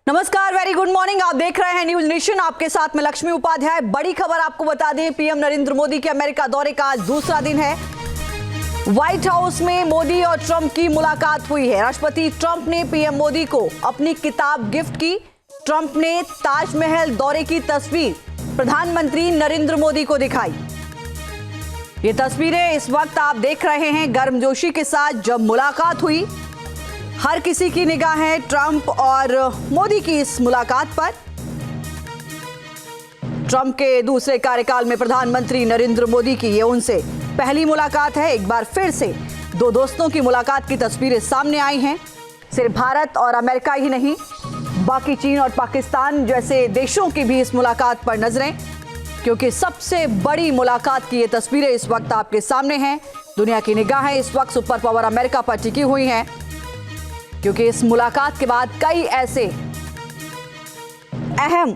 नमस्कार, very good morning. आप देख रहे हैं न्यूज नेशन। आपके साथ में लक्ष्मी उपाध्याय। बड़ी खबर आपको बता दें, पीएम नरेंद्र मोदी के अमेरिका दौरे का आज दूसरा दिन है। व्हाइट हाउस में मोदी और ट्रंप की मुलाकात हुई है। राष्ट्रपति ट्रंप ने पीएम मोदी को अपनी किताब गिफ्ट की। ट्रंप ने ताजमहल दौरे की तस्वीर प्रधानमंत्री नरेंद्र मोदी को दिखाई। ये तस्वीरें इस वक्त आप देख रहे हैं गर्मजोशी के साथ जब मुलाकात हुई। हर किसी की निगाहें ट्रंप और मोदी की इस मुलाकात पर। ट्रंप के दूसरे कार्यकाल में प्रधानमंत्री नरेंद्र मोदी की ये उनसे पहली मुलाकात है। एक बार फिर से दो दोस्तों की मुलाकात की तस्वीरें सामने आई हैं। सिर्फ भारत और अमेरिका ही नहीं, बाकी चीन और पाकिस्तान जैसे देशों की भी इस मुलाकात पर नजरें, क्योंकि सबसे बड़ी मुलाकात की ये तस्वीरें इस वक्त आपके सामने हैं। दुनिया की निगाहें इस वक्त सुपर पावर अमेरिका पर टिकी हुई हैं, क्योंकि इस मुलाकात के बाद कई ऐसे अहम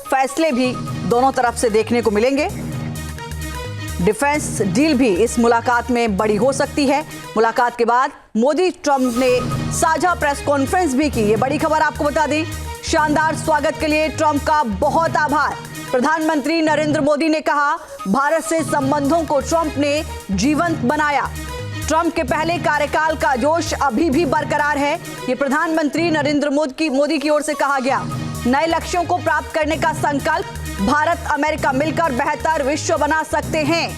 फैसले भी दोनों तरफ से देखने को मिलेंगे। डिफेंस डील भी इस मुलाकात में बड़ी हो सकती है। मुलाकात के बाद मोदी ट्रंप ने साझा प्रेस कॉन्फ्रेंस भी की। ये बड़ी खबर आपको बता दें। शानदार स्वागत के लिए ट्रंप का बहुत आभार। प्रधानमंत्री नरेंद्र मोदी ने कहा, भारत से संबंधों को ट्रंप ने जीवंत बनाया। ट्रंप के पहले कार्यकाल का जोश अभी भी बरकरार है। ये प्रधानमंत्री नरेंद्र मोदी की ओर से कहा गया। नए लक्ष्यों को प्राप्त करने का संकल्प, भारत अमेरिका मिलकर बेहतर विश्व बना सकते हैं।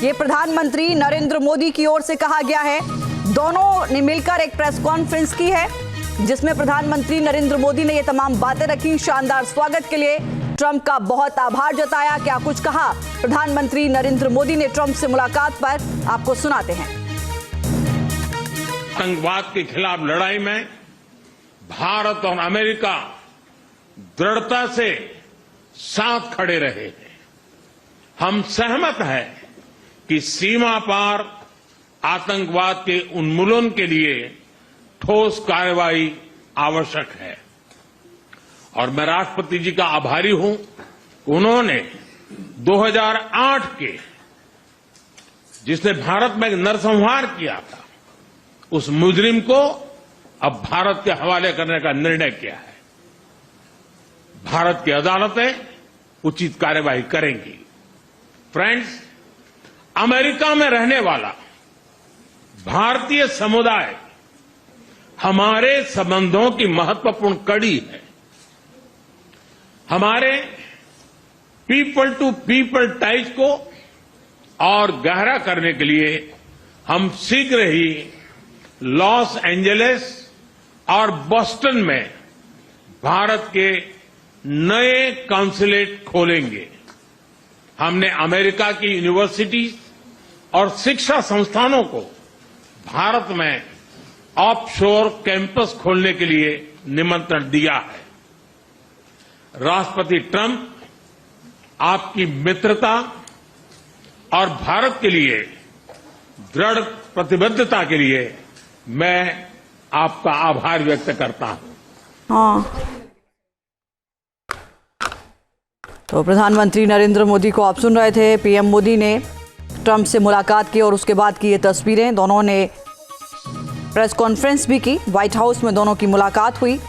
ये प्रधानमंत्री नरेंद्र मोदी की ओर से कहा गया है। दोनों ने मिलकर एक प्रेस कॉन्फ्रेंस की है, जिसमें प्रधानमंत्री नरेंद्र मोदी ने ये तमाम बातें रखी। शानदार स्वागत के लिए ट्रंप का बहुत आभार जताया। क्या कुछ कहा प्रधानमंत्री नरेंद्र मोदी ने ट्रंप से मुलाकात पर, आपको सुनाते हैं। आतंकवाद के खिलाफ लड़ाई में भारत और अमेरिका दृढ़ता से साथ खड़े रहे हैं। हम सहमत हैं कि सीमा पार आतंकवाद के उन्मूलन के लिए ठोस कार्रवाई आवश्यक है और मैं राष्ट्रपति जी का आभारी हूं। उन्होंने 2008 के जिसने भारत में नरसंहार किया था, उस मुजरिम को अब भारत के हवाले करने का निर्णय किया है। भारत की अदालतें उचित कार्यवाही करेंगी। फ्रेंड्स, अमेरिका में रहने वाला भारतीय समुदाय हमारे संबंधों की महत्वपूर्ण कड़ी है। हमारे पीपल टू पीपल टाइज को और गहरा करने के लिए हम शीघ्र ही लॉस एंजलिस और बोस्टन में भारत के नए कॉन्सुलेट खोलेंगे। हमने अमेरिका की यूनिवर्सिटी और शिक्षा संस्थानों को भारत में ऑफशोर कैंपस खोलने के लिए निमंत्रण दिया है। राष्ट्रपति ट्रंप, आपकी मित्रता और भारत के लिए दृढ़ प्रतिबद्धता के लिए मैं आपका आभार व्यक्त करता हूं। हाँ, तो प्रधानमंत्री नरेंद्र मोदी को आप सुन रहे थे। पीएम मोदी ने ट्रंप से मुलाकात की और उसके बाद की ये तस्वीरें। दोनों ने प्रेस कॉन्फ्रेंस भी की। व्हाइट हाउस में दोनों की मुलाकात हुई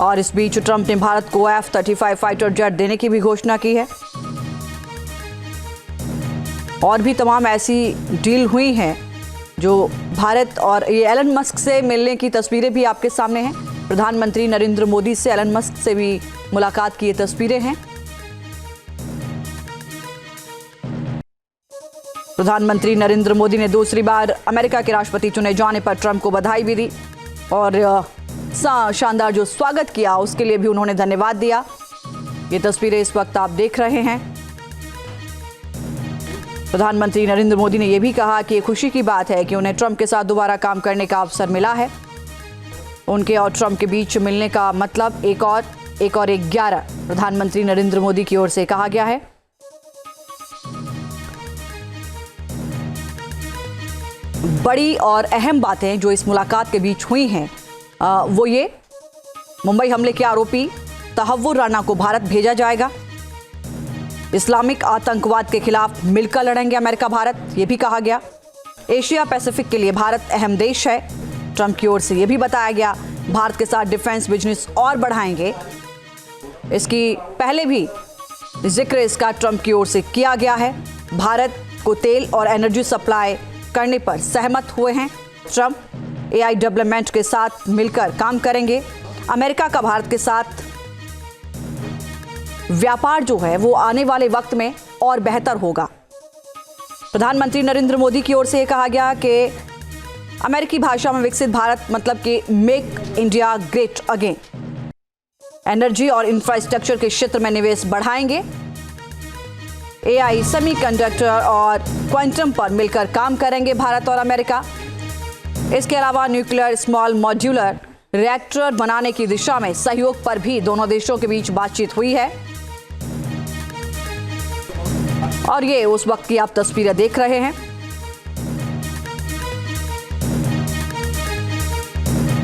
और इस बीच ट्रंप ने भारत को F-35 फाइटर जेट देने की भी घोषणा की है। और भी तमाम ऐसी डील हुई हैं जो भारत और ये एलन मस्क से मिलने की तस्वीरें भी आपके सामने हैं। प्रधानमंत्री नरेंद्र मोदी से एलन मस्क से भी मुलाकात की ये तस्वीरें हैं। प्रधानमंत्री नरेंद्र मोदी ने दूसरी बार अमेरिका के राष्ट्रपति चुने जाने पर ट्रंप को बधाई भी दी और शानदार जो स्वागत किया उसके लिए भी उन्होंने धन्यवाद दिया। ये तस्वीरें इस वक्त आप देख रहे हैं। प्रधानमंत्री नरेंद्र मोदी ने यह भी कहा कि ये खुशी की बात है कि उन्हें ट्रंप के साथ दोबारा काम करने का अवसर मिला है। उनके और ट्रंप के बीच मिलने का मतलब एक और 11 प्रधानमंत्री नरेंद्र मोदी की ओर से कहा गया है। बड़ी और अहम बातें जो इस मुलाकात के बीच हुई हैं वो ये, मुंबई हमले के आरोपी तहव्वुर राना को भारत भेजा जाएगा। इस्लामिक आतंकवाद के खिलाफ मिलकर लड़ेंगे अमेरिका भारत, ये भी कहा गया। एशिया पैसिफिक के लिए भारत अहम देश है। ट्रंप की ओर से यह भी बताया गया भारत के साथ डिफेंस बिजनेस और बढ़ाएंगे। इसकी पहले भी जिक्र इसका ट्रंप की ओर से किया गया है। भारत को तेल और एनर्जी सप्लाई करने पर सहमत हुए हैं ट्रंप। एआई डेवलपमेंट के साथ मिलकर काम करेंगे। अमेरिका का भारत के साथ व्यापार जो है वो आने वाले वक्त में और बेहतर होगा। प्रधानमंत्री नरेंद्र मोदी की ओर से कहा गया कि अमेरिकी भाषा में विकसित भारत मतलब कि make India great again. Energy और इंफ्रास्ट्रक्चर के क्षेत्र में निवेश बढ़ाएंगे। एआई, सेमीकंडक्टर और क्वांटम पर मिलकर काम करेंगे भारत और अमेरिका। इसके अलावा न्यूक्लियर स्मॉल मॉड्यूलर रिएक्टर बनाने की दिशा में सहयोग पर भी दोनों देशों के बीच बातचीत हुई है। और ये उस वक्त की आप तस्वीरें देख रहे हैं।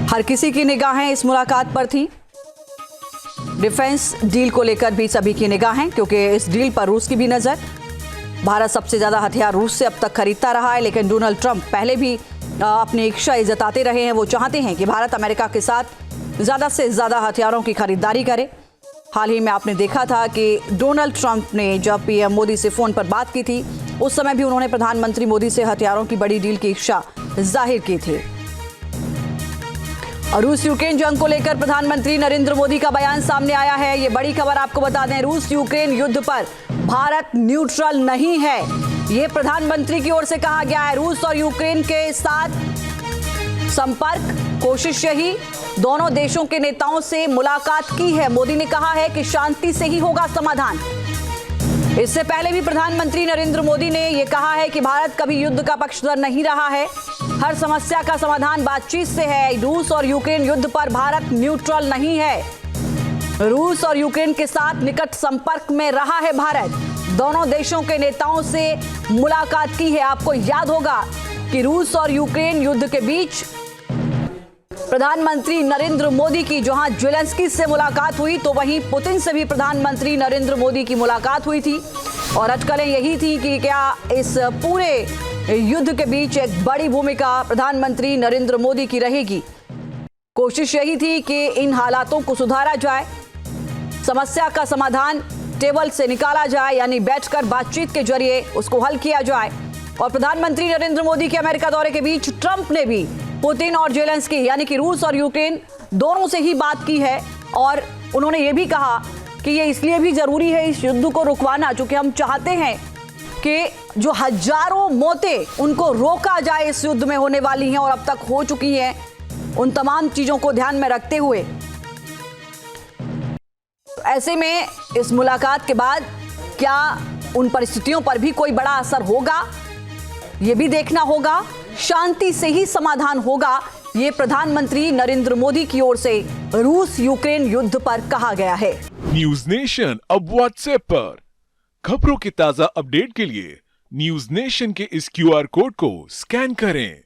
हर किसी की निगाहें इस मुलाकात पर थी। डिफेंस डील को लेकर भी सभी की निगाहें, क्योंकि इस डील पर रूस की भी नजर। भारत सबसे ज्यादा हथियार रूस से अब तक खरीदता रहा है, लेकिन डोनाल्ड ट्रंप पहले भी अपनी इच्छा जताते रहे हैं। वो चाहते हैं कि भारत अमेरिका के साथ ज्यादा से ज्यादा हथियारों की खरीदारी करे। हाल ही में आपने देखा था कि डोनाल्ड ट्रंप ने जब पीएम मोदी से फोन पर बात की थी, उस समय भी उन्होंने प्रधानमंत्री मोदी से हथियारों की बड़ी डील की इच्छा जाहिर की थी। और रूस यूक्रेन जंग को लेकर प्रधानमंत्री नरेंद्र मोदी का बयान सामने आया है। ये बड़ी खबर आपको बता दें, रूस यूक्रेन युद्ध पर भारत न्यूट्रल नहीं है, ये प्रधानमंत्री की ओर से कहा गया है। रूस और यूक्रेन के साथ संपर्क, कोशिश यही, दोनों देशों के नेताओं से मुलाकात की है। मोदी ने कहा है कि शांति से ही होगा समाधान। इससे पहले भी प्रधानमंत्री नरेंद्र मोदी ने यह कहा है कि भारत कभी युद्ध का पक्षधर नहीं रहा है, हर समस्या का समाधान बातचीत से है। रूस और यूक्रेन युद्ध पर भारत न्यूट्रल नहीं है। रूस और यूक्रेन के साथ निकट संपर्क में रहा है भारत। दोनों देशों के नेताओं से मुलाकात की है। आपको याद होगा कि रूस और यूक्रेन युद्ध के बीच प्रधानमंत्री नरेंद्र मोदी की जहां ज़ेलेंस्की से मुलाकात हुई, तो वहीं पुतिन से भी प्रधानमंत्री नरेंद्र मोदी की मुलाकात हुई थी। और अटकलें यही थी कि क्या इस पूरे युद्ध के बीच एक बड़ी भूमिका प्रधानमंत्री नरेंद्र मोदी की रहेगी। कोशिश यही थी कि इन हालातों को सुधारा जाए, समस्या का समाधान टेबल से निकाला जाए, यानी बैठकर बातचीत के जरिए उसको हल किया जाए। और प्रधानमंत्री नरेंद्र मोदी के अमेरिका दौरे के बीच ट्रंप ने भी पुतिन और ज़ेलेंस्की यानी कि रूस और यूक्रेन दोनों से ही बात की है। और उन्होंने ये भी कहा कि ये इसलिए भी जरूरी है इस युद्ध को रुकवाना, क्योंकि हम चाहते हैं कि जो हजारों मौतें उनको रोका जाए इस युद्ध में होने वाली हैं और अब तक हो चुकी हैं, उन तमाम चीजों को ध्यान में रखते हुए। ऐसे में इस मुलाकात के बाद क्या उन परिस्थितियों पर भी कोई बड़ा असर होगा, ये भी देखना होगा। शांति से ही समाधान होगा, ये प्रधानमंत्री नरेंद्र मोदी की ओर से रूस यूक्रेन युद्ध पर कहा गया है। न्यूज नेशन अब व्हाट्सएप पर खबरों के ताजा अपडेट के लिए न्यूज नेशन के इस QR कोड को स्कैन करें।